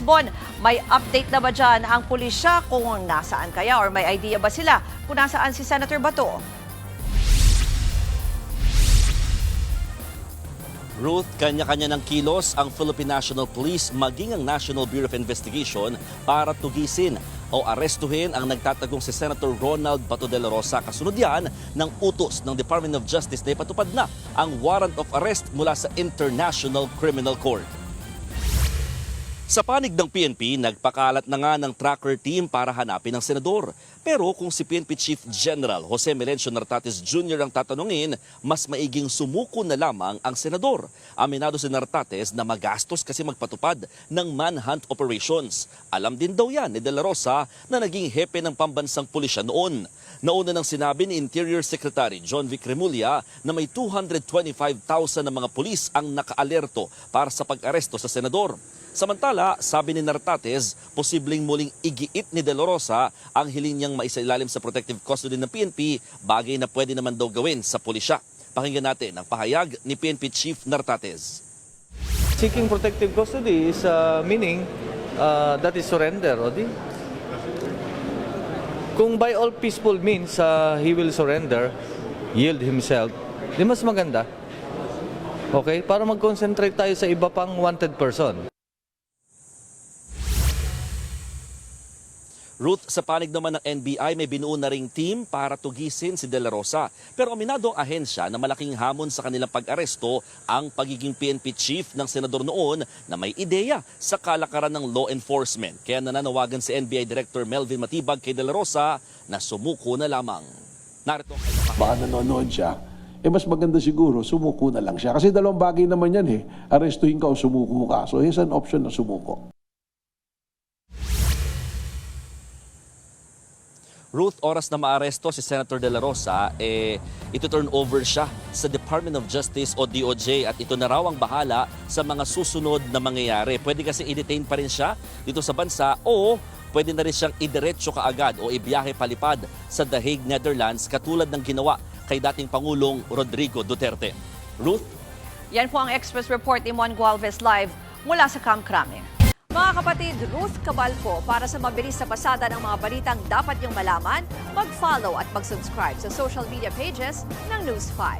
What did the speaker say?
Bon, may update na ba dyan ang pulisya kung nasaan kaya or may idea ba sila kung nasaan si Senator Bato? Ruth, kanya-kanya ng kilos ang Philippine National Police maging ang National Bureau of Investigation para tugisin o arestuhin ang nagtatagong si Senator Ronald Bato de la Rosa. Kasunod yan ng utos ng Department of Justice na ipatupad na ang warrant of arrest mula sa International Criminal Court. Sa panig ng PNP, nagpakalat na nga ng tracker team para hanapin ang senador. Pero kung si PNP Chief General Jose Melencio Nartates Jr. ang tatanungin, mas maiging sumuko na lamang ang senador. Aminado si Nartates na magastos kasi magpatupad ng manhunt operations. Alam din daw yan ni De La Rosa na naging hepe ng pambansang pulisya noon. Nauna nang sinabi ni Interior Secretary John Vic Remulla na may 225,000 na mga pulis ang nakaalerto para sa pag-aresto sa senador. Samantala, sabi ni Nartates, posibleng muling igiit ni De La Rosa ang hiling niyang maisailalim sa protective custody ng PNP, bagay na pwede naman daw gawin sa pulisya. Pakinggan natin ang pahayag ni PNP Chief Nartates. Seeking protective custody is meaning that is surrender, Odi. Kung by all peaceful means he will surrender, yield himself, di mas maganda. Okay? Para mag-concentrate tayo sa iba pang wanted person. Ruth, sa panig naman ng NBI, may binuo na ring team para tugisin si De La Rosa. Pero aminado ang ahensya na malaking hamon sa kanilang pag-aresto ang pagiging PNP chief ng senador noon na may ideya sa kalakaran ng law enforcement. Kaya nananawagan si NBI Director Melvin Matibag kay De La Rosa na sumuko na lamang. Narito. Baka nanonood siya, mas maganda siguro, sumuko na lang siya. Kasi dalawang bagay naman yan arestuhin ka o sumuko ka. So here's an option na sumuko. Ruth, oras na maaresto si Senator De La Rosa, ito turn over siya sa Department of Justice o DOJ at ito na raw ang bahala sa mga susunod na mangyayari. Pwede kasi i-detain pa rin siya dito sa bansa o pwede na rin siyang idiretso kaagad o ibiyahe palipad sa The Hague, Netherlands katulad ng ginawa kay dating Pangulong Rodrigo Duterte. Ruth? Yan po ang Express Report ni Mon Gualvez live mula sa Camp Crame. Mga kapatid, Ruth Cabal po para sa mabilis na pasada ng mga balitang dapat niyong malaman, mag-follow at mag-subscribe sa social media pages ng News 5.